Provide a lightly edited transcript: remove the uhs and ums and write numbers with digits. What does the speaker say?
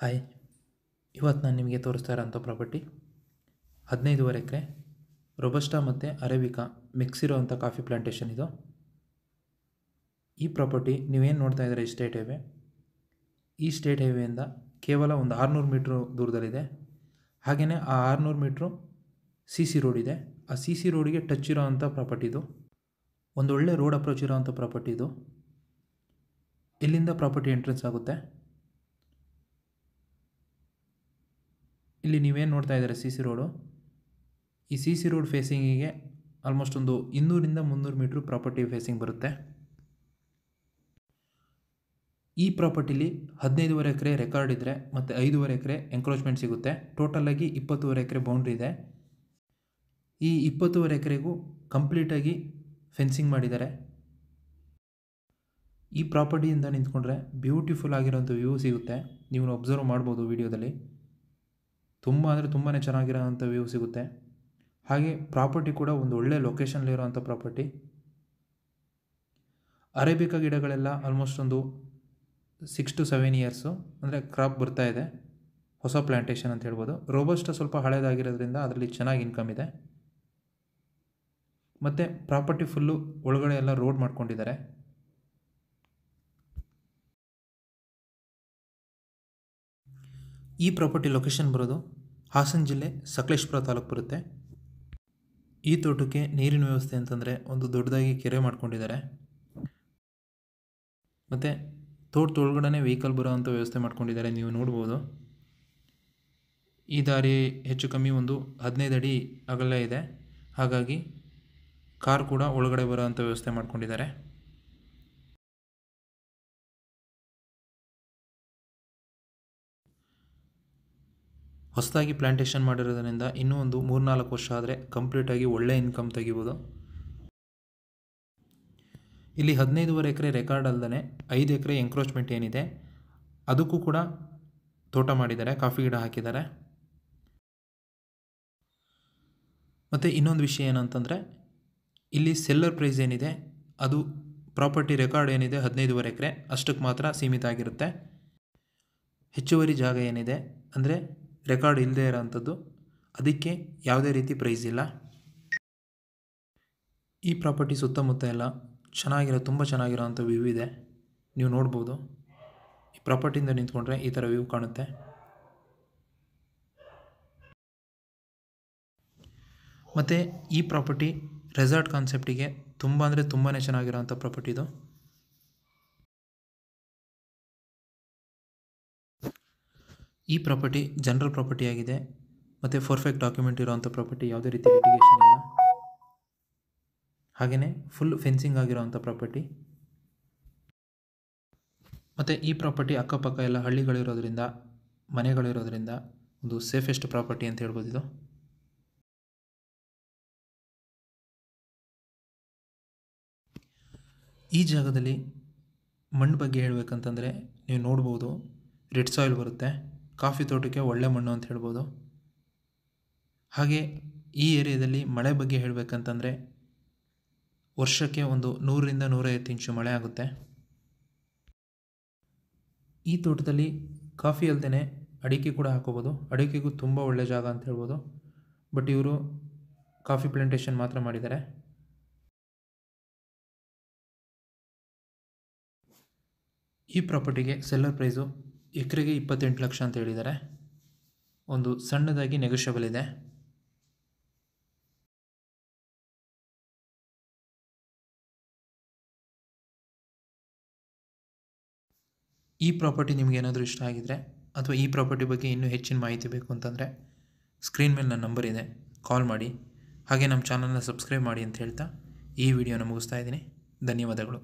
Hi, ಇವತ್ತು ನಾನು ನಿಮಗೆ ತೋರಿಸ್ತಾ ಇರೋಂಥ ಪ್ರಾಪರ್ಟಿ 15 ಎಕರೆ ರೊಬಸ್ಟಾ ಮತ್ತು ಅರೇಬಿಕಾ ಮಿಕ್ಸ್ ಇರೋವಂಥ ಕಾಫಿ ಪ್ಲಾಂಟೇಶನ್ ಇದು. ಈ ಪ್ರಾಪರ್ಟಿ ನೀವೇನು ನೋಡ್ತಾ ಇದ್ದಾರೆ ಸ್ಟೇಟ್ ಹೈವೇ, ಈ ಸ್ಟೇಟ್ ಹೈವೇಯಿಂದ ಕೇವಲ ಒಂದು 600 ಮೀಟ್ರು ದೂರದಲ್ಲಿದೆ. ಹಾಗೆಯೇ ಆ 600 ಮೀಟ್ರು CC ರೋಡ್ ಇದೆ. ಆ CC ರೋಡಿಗೆ ಟಚ್ ಇರೋವಂಥ ಪ್ರಾಪರ್ಟಿ ಇದು. ಒಂದು ಒಳ್ಳೆ ರೋಡ್ ಅಪ್ರೋಚ್ ಇರೋವಂಥ ಪ್ರಾಪರ್ಟಿ ಇದು. ಇಲ್ಲಿಂದ ಪ್ರಾಪರ್ಟಿ ಎಂಟ್ರೆನ್ಸ್ ಆಗುತ್ತೆ. ಇಲ್ಲಿ ನೀವೇನು ನೋಡ್ತಾ ಇದ್ದಾರೆ CC ರೋಡು, ಈ CC ರೋಡ್ ಫೇಸಿಂಗಿಗೆ ಆಲ್ಮೋಸ್ಟ್ ಒಂದು 200ರಿಂದ 300 ಮೀಟ್ರು ಪ್ರಾಪರ್ಟಿ ಫೇಸಿಂಗ್ ಬರುತ್ತೆ. ಈ ಪ್ರಾಪರ್ಟಿಲಿ 15.5 ಎಕರೆ ರೆಕಾರ್ಡ್ ಇದ್ದರೆ ಮತ್ತು 5.5 ಎಕರೆ ಎಂಕ್ರೋಚ್ಮೆಂಟ್ ಸಿಗುತ್ತೆ. ಟೋಟಲಾಗಿ 20.5 ಎಕರೆ ಬೌಂಡ್ರಿ ಇದೆ. ಈ 20.5 ಎಕರೆಗೂ ಕಂಪ್ಲೀಟಾಗಿ ಫೆನ್ಸಿಂಗ್ ಮಾಡಿದ್ದಾರೆ. ಈ ಪ್ರಾಪರ್ಟಿಯಿಂದ ನಿಂತ್ಕೊಂಡ್ರೆ ಬ್ಯೂಟಿಫುಲ್ ಆಗಿರೋಂಥ ವ್ಯೂ ಸಿಗುತ್ತೆ. ನೀವು ಅಬ್ಸರ್ವ್ ಮಾಡ್ಬೋದು ವಿಡಿಯೋದಲ್ಲಿ. ತುಂಬ ಅಂದರೆ ತುಂಬಾ ಚೆನ್ನಾಗಿರೋಂಥ ವ್ಯೂ ಸಿಗುತ್ತೆ. ಹಾಗೆ ಪ್ರಾಪರ್ಟಿ ಕೂಡ ಒಂದು ಒಳ್ಳೆ ಲೊಕೇಶನ್ಲಿರೋಂಥ ಪ್ರಾಪರ್ಟಿ. ಅರೇಬಿಕಾ ಗಿಡಗಳೆಲ್ಲ ಆಲ್ಮೋಸ್ಟ್ ಒಂದು 6 to 7 ಇಯರ್ಸು ಅಂದರೆ ಕ್ರಾಪ್ ಬರ್ತಾ ಇದೆ. ಹೊಸ ಪ್ಲ್ಯಾಂಟೇಷನ್ ಅಂತ ಹೇಳ್ಬೋದು. ರೋಬಸ್ಟಾ ಸ್ವಲ್ಪ ಹಳೇದಾಗಿರೋದ್ರಿಂದ ಅದರಲ್ಲಿ ಚೆನ್ನಾಗಿ ಇನ್ಕಮ್ ಇದೆ. ಮತ್ತು ಪ್ರಾಪರ್ಟಿ ಫುಲ್ಲು ಒಳಗಡೆ ಎಲ್ಲ ರೋಡ್ ಮಾಡ್ಕೊಂಡಿದ್ದಾರೆ. ಈ ಪ್ರಾಪರ್ಟಿ ಲೊಕೇಶನ್ ಬರೋದು ಹಾಸನ ಜಿಲ್ಲೆ ಸಕಲೇಶಪುರ ತಾಲೂಕು ಬರುತ್ತೆ. ಈ ತೋಟಕ್ಕೆ ನೀರಿನ ವ್ಯವಸ್ಥೆ ಅಂತಂದರೆ ಒಂದು ದೊಡ್ಡದಾಗಿ ಕೆರೆ ಮಾಡ್ಕೊಂಡಿದ್ದಾರೆ. ಮತ್ತು ತೋಟದೊಳಗಡೆ ವೆಹಿಕಲ್ ಬರೋ ಅಂಥ ವ್ಯವಸ್ಥೆ ಮಾಡ್ಕೊಂಡಿದ್ದಾರೆ. ನೀವು ನೋಡ್ಬೋದು. ಈ ದಾರಿ ಹೆಚ್ಚು ಕಮ್ಮಿ ಒಂದು 15 ಅಡಿ ಅಗಲ ಇದೆ. ಹಾಗಾಗಿ ಕಾರ್ ಕೂಡ ಒಳಗಡೆ ಬರೋ ಅಂಥ ವ್ಯವಸ್ಥೆ ಮಾಡ್ಕೊಂಡಿದ್ದಾರೆ. ಹೊಸದಾಗಿ ಪ್ಲ್ಯಾಂಟೇಷನ್ ಮಾಡಿರೋದ್ರಿಂದ ಇನ್ನೂ ಒಂದು 3-4 ವರ್ಷ ಆದರೆ ಕಂಪ್ಲೀಟಾಗಿ ಒಳ್ಳೆ ಇನ್ಕಮ್ ತೆಗಿಬೋದು. ಇಲ್ಲಿ 15.5 ಎಕರೆ ರೆಕಾರ್ಡ್ ಅಲ್ಲದೆ 5 ಎಕರೆ ಎಂಕ್ರೋಚ್ಮೆಂಟ್ ಏನಿದೆ ಅದಕ್ಕೂ ಕೂಡ ತೋಟ ಮಾಡಿದ್ದಾರೆ, ಕಾಫಿ ಗಿಡ ಹಾಕಿದ್ದಾರೆ. ಮತ್ತು ಇನ್ನೊಂದು ವಿಷಯ ಏನಂತಂದರೆ ಇಲ್ಲಿ ಸೆಲ್ಲರ್ ಪ್ರೈಸ್ ಏನಿದೆ ಅದು ಪ್ರಾಪರ್ಟಿ ರೆಕಾರ್ಡ್ ಏನಿದೆ 15.5 ಎಕರೆ ಅಷ್ಟಕ್ಕೆ ಮಾತ್ರ ಸೀಮಿತ ಆಗಿರುತ್ತೆ. ಹೆಚ್ಚುವರಿ ಜಾಗ ಏನಿದೆ ಅಂದರೆ ರೆಕಾರ್ಡ್ ಇಲ್ಲದೆ ಇರೋವಂಥದ್ದು, ಅದಕ್ಕೆ ಯಾವುದೇ ರೀತಿ ಪ್ರೈಸ್ ಇಲ್ಲ. ಈ ಪ್ರಾಪರ್ಟಿ ಸುತ್ತಮುತ್ತ ಎಲ್ಲ ತುಂಬ ಚೆನ್ನಾಗಿರೋವಂಥ ವ್ಯೂ ಇದೆ. ನೀವು ನೋಡ್ಬೋದು. ಈ ಪ್ರಾಪರ್ಟಿಯಿಂದ ನಿಂತ್ಕೊಂಡ್ರೆ ಈ ಥರ ವ್ಯೂ ಕಾಣುತ್ತೆ. ಮತ್ತು ಈ ಪ್ರಾಪರ್ಟಿ ರೆಸಾರ್ಟ್ ಕಾನ್ಸೆಪ್ಟಿಗೆ ತುಂಬ ಚೆನ್ನಾಗಿರೋವಂಥ ಪ್ರಾಪರ್ಟಿ ಇದು. ಈ ಪ್ರಾಪರ್ಟಿ ಜನರಲ್ ಪ್ರಾಪರ್ಟಿ ಆಗಿದೆ ಮತ್ತು ಪರ್ಫೆಕ್ಟ್ ಡಾಕ್ಯುಮೆಂಟ್ ಇರೋವಂಥ ಪ್ರಾಪರ್ಟಿ. ಯಾವುದೇ ರೀತಿ ಲಿಟಿಗೇಷನ್ ಇಲ್ಲ. ಹಾಗೆಯೇ ಫುಲ್ ಫೆನ್ಸಿಂಗ್ ಆಗಿರೋವಂಥ ಪ್ರಾಪರ್ಟಿ. ಮತ್ತು ಈ ಪ್ರಾಪರ್ಟಿ ಅಕ್ಕಪಕ್ಕ ಎಲ್ಲ ಹಳ್ಳಿಗಳಿರೋದ್ರಿಂದ, ಮನೆಗಳಿರೋದ್ರಿಂದ ಒಂದು ಸೇಫೆಸ್ಟ್ ಪ್ರಾಪರ್ಟಿ ಅಂತ ಹೇಳ್ಬೋದು ಇದು. ಈ ಜಾಗದಲ್ಲಿ ಮಣ್ಣು ಬಗ್ಗೆ ಹೇಳಬೇಕಂತಂದರೆ ನೀವು ನೋಡ್ಬೋದು, ರೆಡ್ ಸಾಯಿಲ್ ಬರುತ್ತೆ. ಕಾಫಿ ತೋಟಕ್ಕೆ ಒಳ್ಳೆ ಮಣ್ಣು ಅಂತ ಹೇಳ್ಬೋದು. ಹಾಗೆ ಈ ಏರಿಯಾದಲ್ಲಿ ಮಳೆ ಬಗ್ಗೆ ಹೇಳಬೇಕಂತಂದರೆ ವರ್ಷಕ್ಕೆ ಒಂದು 100ರಿಂದ 150 ಇಂಚು ಮಳೆ ಆಗುತ್ತೆ. ಈ ತೋಟದಲ್ಲಿ ಕಾಫಿ ಅಲ್ಲದೆ ಅಡಿಕೆ ಕೂಡ ಹಾಕೋಬೋದು. ಅಡಿಕೆಗೂ ತುಂಬ ಒಳ್ಳೆ ಜಾಗ ಅಂತ ಹೇಳ್ಬೋದು. ಬಟ್ ಇವರು ಕಾಫಿ ಪ್ಲಾಂಟೇಶನ್ ಮಾತ್ರ ಮಾಡಿದ್ದಾರೆ. ಈ ಪ್ರಾಪರ್ಟಿಗೆ ಸೆಲ್ಲರ್ ಪ್ರೈಸು ಎಕರೆಗೆ 28 ಲಕ್ಷ ಅಂತ ಹೇಳಿದ್ದಾರೆ. ಒಂದು ಸಣ್ಣದಾಗಿ ನೆಗೋಷಿಯಬಲ್ ಇದೆ. ಈ ಪ್ರಾಪರ್ಟಿ ನಿಮ್ಗೆ ಏನಾದರೂ ಇಷ್ಟ ಆಗಿದರೆ ಅಥವಾ ಈ ಪ್ರಾಪರ್ಟಿ ಬಗ್ಗೆ ಇನ್ನೂ ಹೆಚ್ಚಿನ ಮಾಹಿತಿ ಬೇಕು ಅಂತಂದರೆ ಸ್ಕ್ರೀನ್ ಮೇಲೆ ನನ್ನ ನಂಬರ್ ಇದೆ, ಕಾಲ್ ಮಾಡಿ. ಹಾಗೆ ನಮ್ಮ ಚಾನಲ್ನ ಸಬ್ಸ್ಕ್ರೈಬ್ ಮಾಡಿ ಅಂತ ಹೇಳ್ತಾ ಈ ವಿಡಿಯೋನ ಮುಗಿಸ್ತಾ ಇದ್ದೀನಿ. ಧನ್ಯವಾದಗಳು.